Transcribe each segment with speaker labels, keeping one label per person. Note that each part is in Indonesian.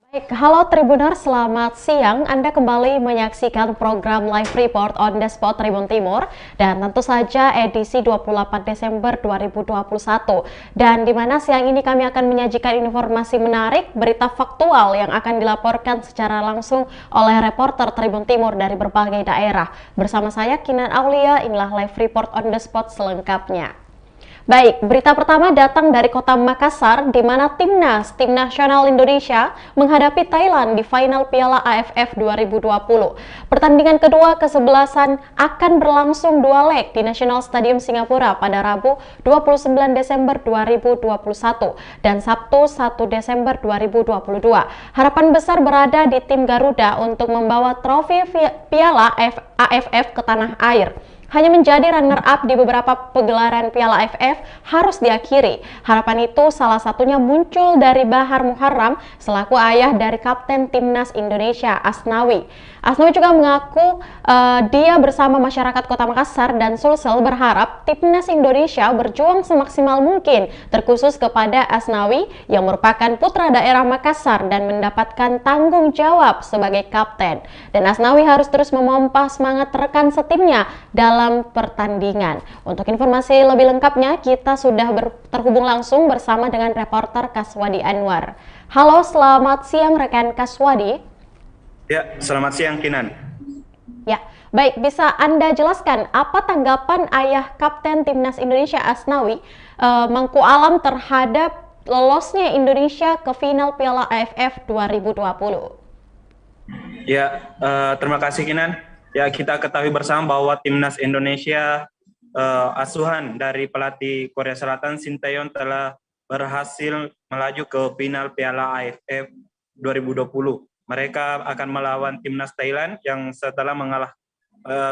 Speaker 1: Baik, halo Tribuners, selamat siang. Anda kembali menyaksikan program Live Report on the Spot Tribun Timur dan tentu saja edisi 28 Desember 2021. Dan di mana siang ini kami akan menyajikan informasi menarik, berita faktual yang akan dilaporkan secara langsung oleh reporter Tribun Timur dari berbagai daerah. Bersama saya Kinan Aulia, inilah Live Report on the Spot selengkapnya. Baik, berita pertama datang dari kota Makassar, di mana Tim Nasional Indonesia menghadapi Thailand di final Piala AFF 2020. Pertandingan kedua kesebelasan akan berlangsung dua leg di National Stadium Singapura pada Rabu 29 Desember 2021 dan Sabtu 1 Desember 2022. Harapan besar berada di tim Garuda untuk membawa trofi Piala AFF ke tanah air. Hanya menjadi runner-up di beberapa pegelaran Piala AFF harus diakhiri. Harapan itu salah satunya muncul dari Bahar Muharram selaku ayah dari Kapten Timnas Indonesia, Asnawi. Asnawi juga mengaku dia bersama masyarakat Kota Makassar dan Sulsel berharap Timnas Indonesia berjuang semaksimal mungkin, terkhusus kepada Asnawi yang merupakan putra daerah Makassar dan mendapatkan tanggung jawab sebagai kapten. Dan Asnawi harus terus memompa semangat rekan setimnya dalam pertandingan. Untuk informasi lebih lengkapnya, kita sudah terhubung langsung bersama dengan reporter Kaswadi Anwar. Halo, selamat siang rekan Kaswadi.
Speaker 2: Ya, selamat siang Kinan.
Speaker 1: Ya, baik, bisa Anda jelaskan apa tanggapan ayah Kapten Timnas Indonesia Asnawi Mangku Alam terhadap lolosnya Indonesia ke final Piala AFF 2020?
Speaker 2: Ya, terima kasih Kinan. Ya, kita ketahui bersama bahwa Timnas Indonesia asuhan dari pelatih Korea Selatan Shin Tae-yong telah berhasil melaju ke final Piala AFF 2020. Mereka akan melawan Timnas Thailand yang setelah mengalah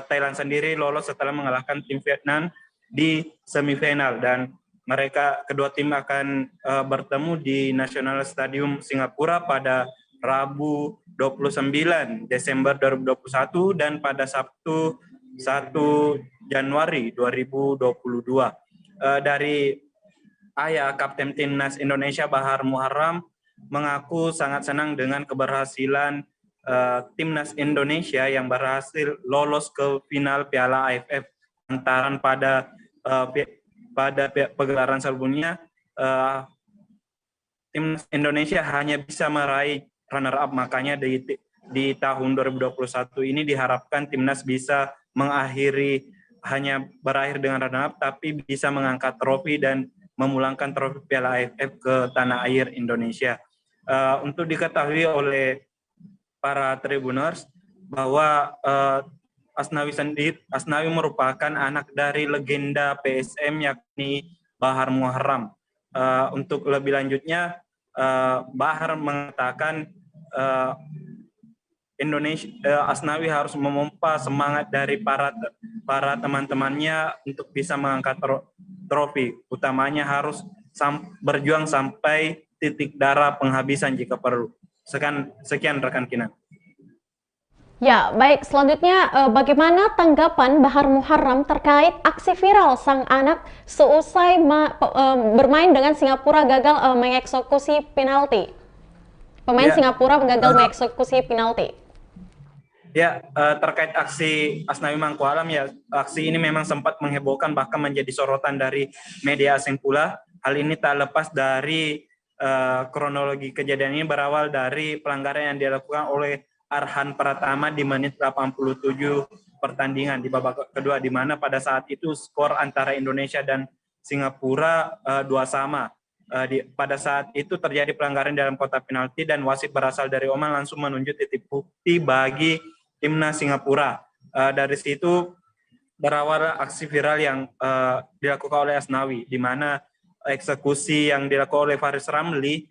Speaker 2: Thailand sendiri lolos setelah mengalahkan tim Vietnam di semifinal, dan mereka kedua tim akan bertemu di National Stadium Singapura pada Rabu 29 Desember 2021 dan pada Sabtu 1 Januari 2022. Dari ayah Kapten Timnas Indonesia Bahar Muharram mengaku sangat senang dengan keberhasilan Timnas Indonesia yang berhasil lolos ke final Piala AFF. Lantaran pada pegelaran sebelumnya Timnas Indonesia hanya bisa meraih runner-up, makanya di tahun 2021 ini diharapkan Timnas bisa hanya berakhir dengan runner-up, tapi bisa mengangkat trofi dan memulangkan trofi Piala AFF ke tanah air Indonesia. Untuk diketahui oleh para tribuners bahwa Asnawi merupakan anak dari legenda PSM yakni Bahar Muharram. Untuk lebih lanjutnya, Bahar mengatakan Asnawi harus memompa semangat dari para teman-temannya untuk bisa mengangkat trofi. Utamanya harus berjuang sampai titik darah penghabisan jika perlu. Sekian rekan Kinan.
Speaker 1: Ya, baik. Selanjutnya, bagaimana tanggapan Bahar Muharram terkait aksi viral sang anak seusai bermain dengan Singapura gagal mengeksekusi penalti? Pemain Singapura gagal mengeksekusi penalti.
Speaker 2: Ya, terkait aksi Asnawi Mangku Alam, ya, aksi ini memang sempat menghebohkan bahkan menjadi sorotan dari media asing pula. Hal ini tak lepas dari kronologi kejadian ini berawal dari pelanggaran yang dilakukan oleh Arhan Pratama di menit 87 pertandingan di babak kedua, di mana pada saat itu skor antara Indonesia dan Singapura 2-2. Pada saat itu terjadi pelanggaran dalam kotak penalti dan wasit berasal dari Oman langsung menunjuk titik bukti bagi Timnas Singapura. Dari situ berawal aksi viral yang dilakukan oleh Asnawi, di mana eksekusi yang dilakukan oleh Faris Ramli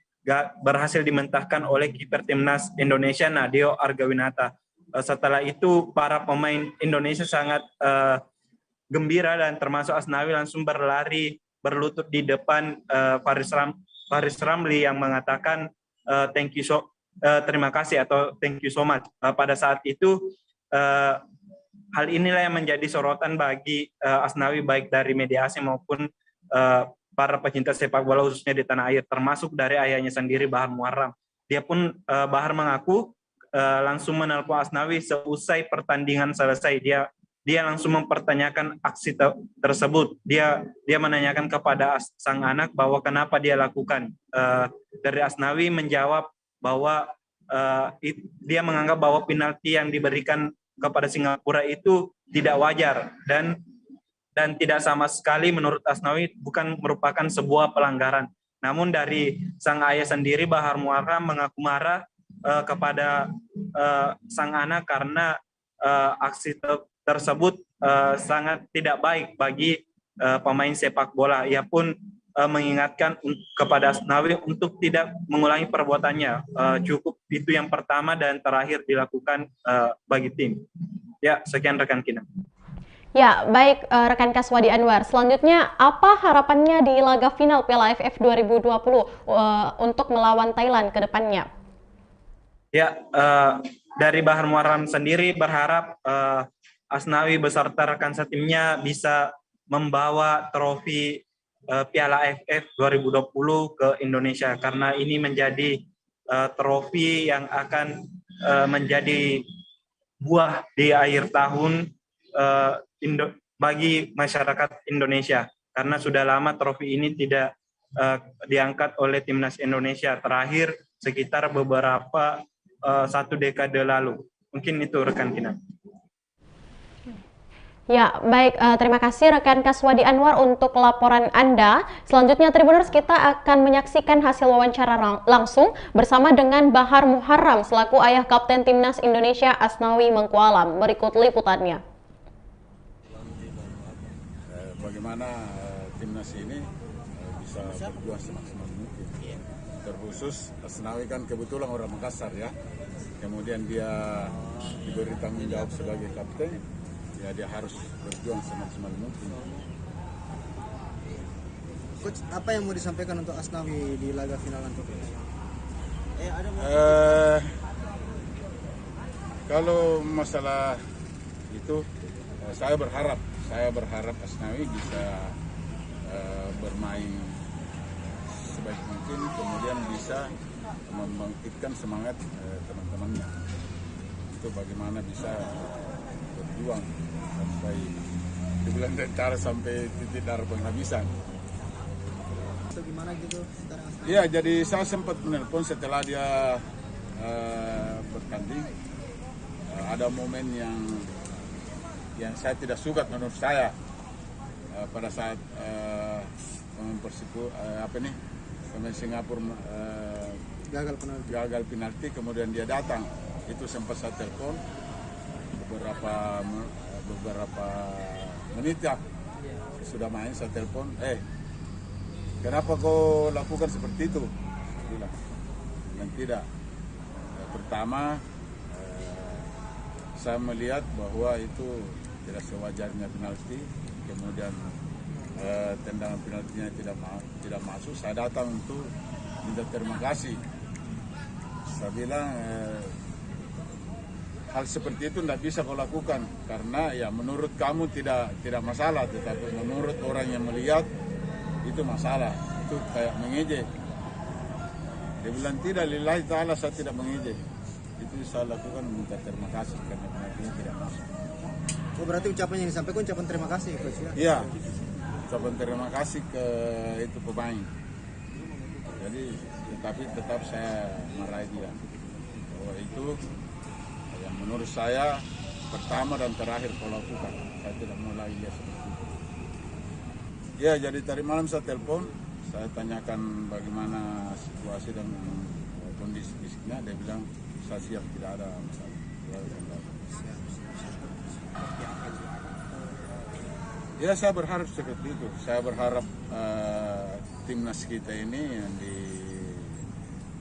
Speaker 2: berhasil dimentahkan oleh kiper Timnas Indonesia Nadeo Argawinata. Setelah itu para pemain Indonesia sangat gembira dan termasuk Asnawi langsung berlari berlutut di depan Faris Ramli yang mengatakan terima kasih atau thank you so much. Pada saat itu hal inilah yang menjadi sorotan bagi Asnawi baik dari media asing maupun para pecinta sepak bola khususnya di tanah air, termasuk dari ayahnya sendiri Bahar Muharram. dia pun Bahar mengaku langsung menelpon Asnawi seusai pertandingan selesai. Dia langsung mempertanyakan aksi tersebut. Dia menanyakan kepada sang anak bahwa kenapa dia lakukan. Dari Asnawi menjawab bahwa dia menganggap bahwa penalti yang diberikan kepada Singapura itu tidak wajar dan tidak sama sekali menurut Asnawi bukan merupakan sebuah pelanggaran. Namun dari sang ayah sendiri, Bahar Muaram, mengaku marah kepada sang anak karena aksi tersebut sangat tidak baik bagi pemain sepak bola. Ia pun mengingatkan kepada Asnawi untuk tidak mengulangi perbuatannya. Cukup itu yang pertama dan terakhir dilakukan bagi tim. Ya, sekian rekan Kina.
Speaker 1: Ya, baik rekan Kaswadi Anwar. Selanjutnya, apa harapannya di laga final Piala AFF 2020 untuk melawan Thailand ke depannya?
Speaker 2: Ya, dari Bahar Muaram sendiri berharap Asnawi beserta rekan setimnya bisa membawa trofi Piala AFF 2020 ke Indonesia, karena ini menjadi trofi yang akan menjadi buah di akhir tahun bagi masyarakat Indonesia, karena sudah lama trofi ini tidak diangkat oleh timnas Indonesia, terakhir sekitar beberapa 1 dekade lalu. Mungkin itu rekan Kina.
Speaker 1: Ya, baik. Terima kasih rekan Kaswadi Anwar untuk laporan Anda. Selanjutnya Tribuners, kita akan menyaksikan hasil wawancara langsung bersama dengan Bahar Muharram selaku ayah Kapten Timnas Indonesia Asnawi Mangku Alam. Berikut liputannya.
Speaker 3: Bagaimana timnas ini bisa berjuang semaksimal mungkin. Terkhusus Asnawi kan kebetulan orang Makassar ya. Kemudian dia diberi tanggung jawab sebagai kapten. Ya, dia harus berjuang semaksimal mungkin.
Speaker 4: Coach, apa yang mau disampaikan untuk Asnawi di laga final nanti?
Speaker 3: Kalau masalah itu, saya berharap Asnawi bisa bermain sebaik mungkin, kemudian bisa membangkitkan semangat teman-temannya. Itu bagaimana bisa berjuang sampai dibilang cara sampai titik darah penghabisan.
Speaker 4: Gimana gitu?
Speaker 3: Iya, jadi saya sempat menelpon setelah dia bertanding. Ada momen yang saya tidak suka menurut saya pada saat pemain Singapura gagal penalti, kemudian dia datang. Itu sempat saya telepon beberapa menit ya, sudah main, saya telepon, kenapa kau lakukan seperti itu? Bilang, dan tidak. Pertama, saya melihat bahwa itu tidak sewajarnya penalti, kemudian tendangan penaltinya tidak masuk. Saya datang untuk minta terima kasih. Saya bilang hal seperti itu tidak bisa kau lakukan karena ya menurut kamu tidak masalah, tetapi menurut orang yang melihat itu masalah, itu kayak mengejek. Dia bilang tidak, lillahi ta'ala saya tidak mengejek. Itu saya lakukan minta terima kasih karena penaltinya tidak masuk.
Speaker 4: Oh, berarti ucapan yang disampaikan ucapan terima kasih, Coach ya?
Speaker 3: Iya, ucapan terima kasih ke itu pemain. Jadi tetapi tetap saya marahi dia bahwa itu yang menurut saya pertama dan terakhir kau lakukan. Saya tidak mau lagi dia seperti itu. Ya, jadi tadi malam saya telepon, saya tanyakan bagaimana situasi dan kondisi fisiknya. Dia bilang saya siap, tidak ada masalah. Ya, saya berharap seperti itu. Saya berharap timnas kita ini yang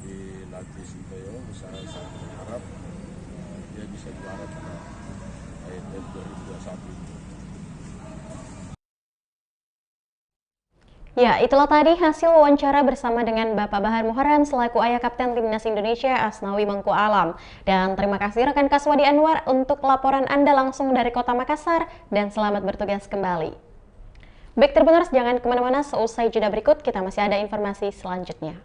Speaker 3: dilatih Sinteyong, saya berharap dia bisa juara pada AFF 2021.
Speaker 1: Ya, itulah tadi hasil wawancara bersama dengan Bapak Bahar Muharram selaku ayah Kapten Timnas Indonesia Asnawi Mangku Alam. Dan terima kasih rekan Kaswadi Anwar untuk laporan Anda langsung dari Kota Makassar dan selamat bertugas kembali. Baik Tribuners, jangan kemana-mana, seusai jeda berikut kita masih ada informasi selanjutnya.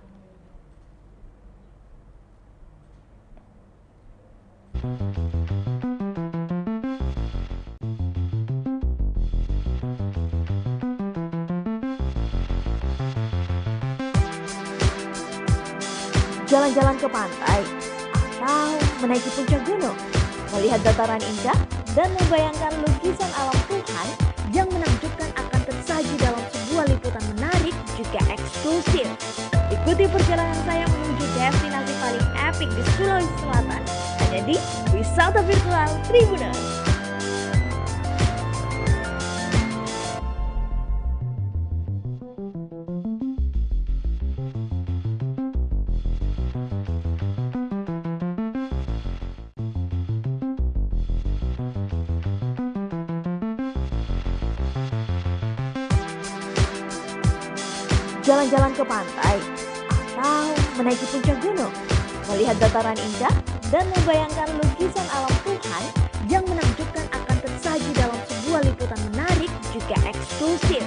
Speaker 5: Jalan-jalan ke pantai atau menaiki puncak gunung, melihat dataran indah dan membayangkan lukisan alam Tuhan yang menakjubkan akan tersaji dalam sebuah liputan menarik juga eksklusif. Ikuti perjalanan saya menuju destinasi paling epik di Sulawesi Selatan, hanya di Wisata Virtual Tribuners. Jalan-jalan ke pantai atau menaiki puncak gunung, melihat dataran indah dan membayangkan lukisan alam Tuhan yang menakjubkan akan tersaji dalam sebuah liputan menarik juga eksklusif.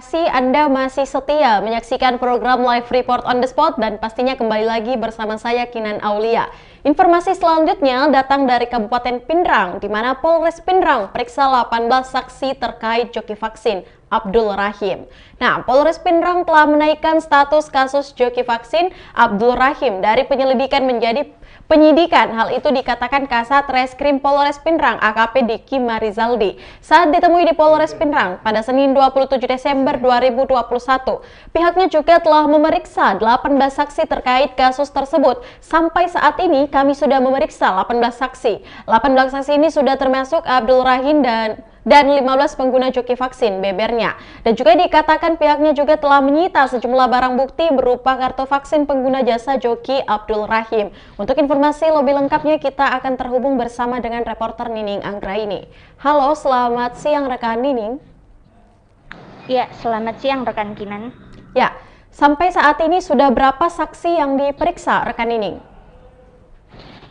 Speaker 1: Kasih Anda masih setia menyaksikan program Live Report on the Spot dan pastinya kembali lagi bersama saya Kinan Aulia. Informasi selanjutnya datang dari Kabupaten Pindrang, di mana Polres Pindrang periksa 18 saksi terkait joki vaksin Abdul Rahim. Nah, Polres Pindrang telah menaikkan status kasus joki vaksin Abdul Rahim dari penyelidikan menjadi penyidikan. Hal itu dikatakan Kasat Reskrim Polres Pindrang AKP Diki Marizaldi saat ditemui di Polres Pindrang pada Senin 27 Desember 2021. Pihaknya juga telah memeriksa 18 saksi terkait kasus tersebut. Sampai saat ini kami sudah memeriksa 18 saksi. 18 saksi ini sudah termasuk Abdul Rahim dan 15 pengguna joki vaksin bebernya. Dan juga dikatakan pihaknya juga telah menyita sejumlah barang bukti berupa kartu vaksin pengguna jasa joki Abdul Rahim. Untuk informasi lebih lengkapnya kita akan terhubung bersama dengan reporter Nining Anggraini. Halo, selamat siang rekan Nining.
Speaker 6: Ya, selamat siang rekan Kinan.
Speaker 1: Ya, sampai saat ini sudah berapa saksi yang diperiksa rekan Nining?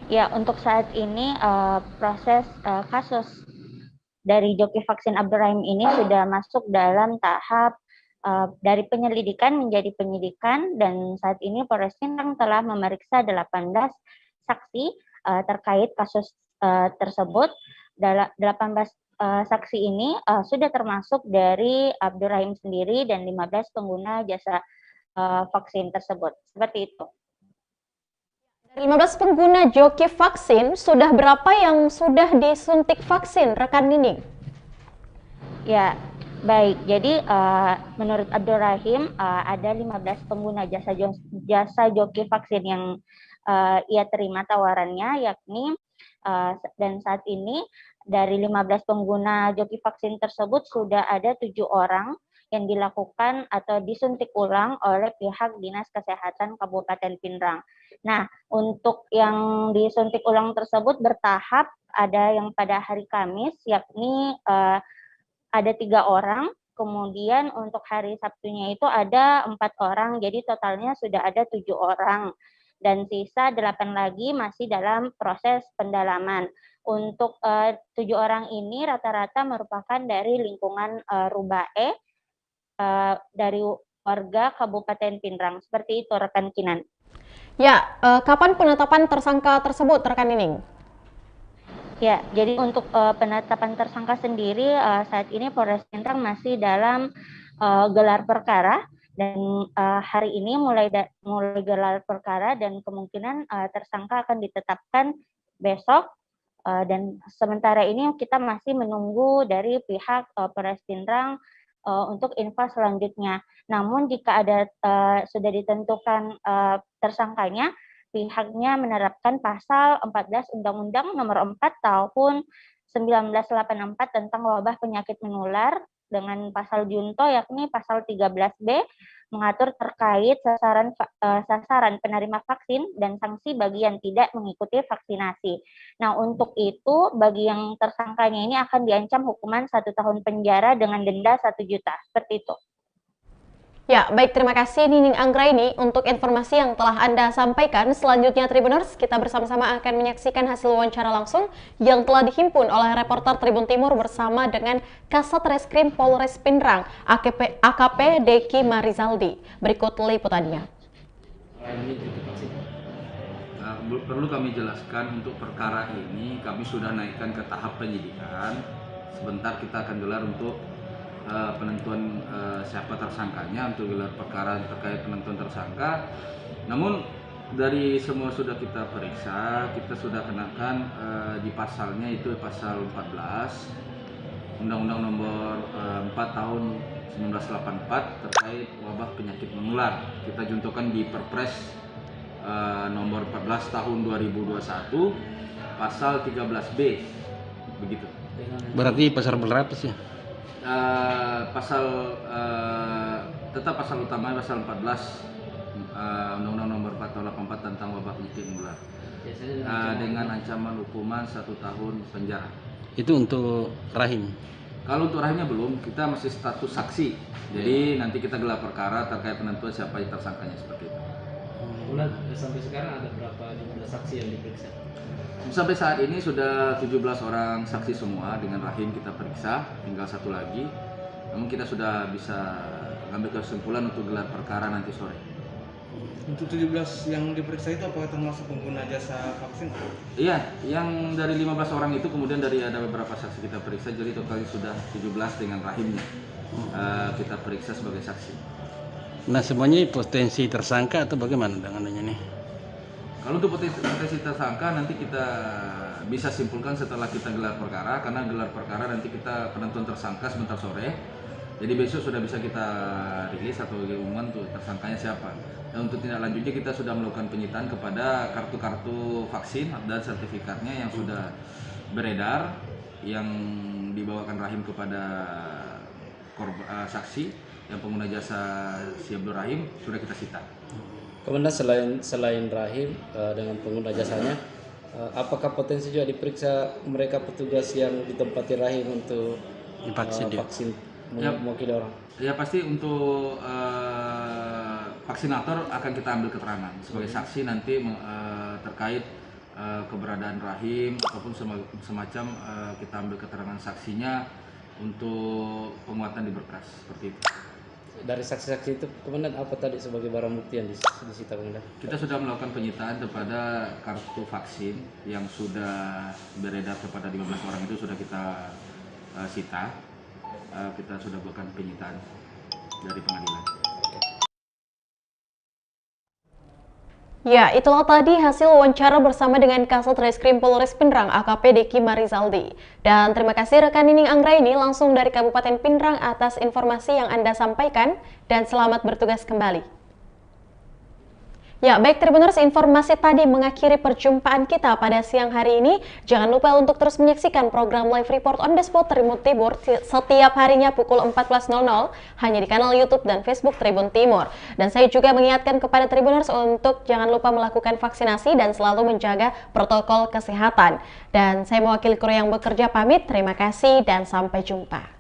Speaker 6: Ya, untuk saat ini proses kasus dari joki vaksin Abdurrahim ini sudah masuk dalam tahap dari penyelidikan menjadi penyidikan, dan saat ini Polres Pindrang telah memeriksa 18 saksi terkait kasus tersebut. 18 saksi ini sudah termasuk dari Abdurrahim sendiri dan 15 pengguna jasa vaksin tersebut. Seperti itu.
Speaker 1: Dari 15 pengguna joki vaksin, sudah berapa yang sudah disuntik vaksin, rekan Nining?
Speaker 6: Ya, baik. Jadi menurut Abdurrahim ada 15 pengguna jasa joki vaksin yang ia terima tawarannya, yakni dan saat ini dari 15 pengguna joki vaksin tersebut sudah ada 7 orang yang dilakukan atau disuntik ulang oleh pihak Dinas Kesehatan Kabupaten Pindrang. Nah, untuk yang disuntik ulang tersebut bertahap, ada yang pada hari Kamis, yakni ada 3 orang, kemudian untuk hari Sabtunya itu ada 4 orang, jadi totalnya sudah ada 7 orang. Dan sisa 8 lagi masih dalam proses pendalaman. Untuk 7 orang ini rata-rata merupakan dari lingkungan Rubae, dari warga Kabupaten Pindrang. Seperti itu, rekan Kinan.
Speaker 1: Ya, kapan penetapan tersangka tersebut, rekan Nining?
Speaker 6: Ya, jadi untuk penetapan tersangka sendiri saat ini Polres Pindrang masih dalam gelar perkara, dan hari ini mulai gelar perkara, dan kemungkinan tersangka akan ditetapkan besok. Dan sementara ini kita masih menunggu dari pihak Polres Pindrang untuk info selanjutnya. Namun jika ada sudah ditentukan tersangkanya, pihaknya menerapkan pasal 14 Undang-Undang Nomor 4 Tahun 1984 tentang wabah penyakit menular, dengan pasal junto yakni pasal 13B mengatur terkait sasaran penerima vaksin dan sanksi bagi yang tidak mengikuti vaksinasi. Nah, untuk itu bagi yang tersangkanya ini akan diancam hukuman 1 tahun penjara dengan denda 1 juta. Seperti itu.
Speaker 1: Ya, baik, terima kasih Nining Anggraini untuk informasi yang telah Anda sampaikan. Selanjutnya Tribuners, kita bersama-sama akan menyaksikan hasil wawancara langsung yang telah dihimpun oleh reporter Tribun Timur bersama dengan Kasat Reskrim Polres Pindrang, AKP Deki Marizaldi. Berikut liputannya.
Speaker 7: Perlu kami jelaskan, untuk perkara ini kami sudah naikkan ke tahap penyidikan. Sebentar kita akan gelar untuk penentuan siapa tersangkanya, untuk gelar perkara terkait penentuan tersangka. Namun dari semua sudah kita periksa, kita sudah kenakan di pasalnya itu pasal 14 Undang-Undang Nomor 4 Tahun 1984 terkait wabah penyakit menular. Kita juntukan di Perpres nomor 14 tahun 2021 pasal 13B, begitu.
Speaker 8: Berarti pasal berapa sih?
Speaker 7: Tetap pasal utama pasal 14 Undang-Undang Nomor 4 Tahun 1984 tentang wabah penyakit menular, dengan ancaman hukuman 1 tahun penjara.
Speaker 8: Itu untuk Rahim.
Speaker 7: Kalau untuk Rahimnya belum, kita masih status saksi. Jadi nanti kita gelar perkara terkait penentuan siapa yang tersangkanya, seperti itu.
Speaker 9: Bulan sampai sekarang ada berapa jumlah saksi yang diperiksa?
Speaker 7: Sampai saat ini sudah 17 orang saksi semua, dengan Rahim kita periksa, tinggal 1 lagi. Namun kita sudah bisa mengambil kesimpulan untuk gelar perkara nanti sore.
Speaker 4: Untuk 17 yang diperiksa itu apakah termasuk pengguna jasa vaksin?
Speaker 7: Iya, yang dari 15 orang itu kemudian dari ada beberapa saksi kita periksa, jadi total sudah 17 dengan Rahimnya kita periksa sebagai saksi.
Speaker 8: Nah, semuanya potensi tersangka atau bagaimana dengan ini?
Speaker 7: Kalau untuk potensi tersangka nanti kita bisa simpulkan setelah kita gelar perkara, karena gelar perkara nanti kita penentuan tersangka sebentar sore. Jadi besok sudah bisa kita rilis atau diumumkan untuk tersangkanya siapa. Dan untuk tindak lanjutnya kita sudah melakukan penyitaan kepada kartu-kartu vaksin dan sertifikatnya yang sudah beredar, yang dibawakan Rahim kepada saksi yang pengguna jasa si Abdurrahim sudah kita sita.
Speaker 9: Komandan, selain Rahim dengan pengguna jasanya, apakah potensi juga diperiksa mereka petugas yang ditempati Rahim untuk vaksin mewakili orang?
Speaker 7: Ya pasti untuk vaksinator akan kita ambil keterangan sebagai saksi nanti terkait keberadaan Rahim ataupun semacam kita ambil keterangan saksinya untuk penguatan di berkas seperti itu.
Speaker 9: Dari saksi-saksi itu Komandan apa tadi sebagai barang bukti yang disita Komandan? Kita sudah melakukan penyitaan kepada kartu vaksin yang sudah beredar kepada 15 orang itu sudah kita sita. Kita sudah melakukan penyitaan dari pengadilan.
Speaker 1: Ya, itulah tadi hasil wawancara bersama dengan Kasat Reskrim Polres Pindrang AKP Deki Marizaldi. Dan terima kasih rekan Nining Anggraini langsung dari Kabupaten Pindrang atas informasi yang Anda sampaikan dan selamat bertugas kembali. Ya, baik Tribuners, informasi tadi mengakhiri perjumpaan kita pada siang hari ini. Jangan lupa untuk terus menyaksikan program Live Report on the Spot Tribun Timur setiap harinya pukul 14.00 hanya di kanal YouTube dan Facebook Tribun Timur. Dan saya juga mengingatkan kepada Tribuners untuk jangan lupa melakukan vaksinasi dan selalu menjaga protokol kesehatan. Dan saya mewakili kru yang bekerja pamit, terima kasih dan sampai jumpa.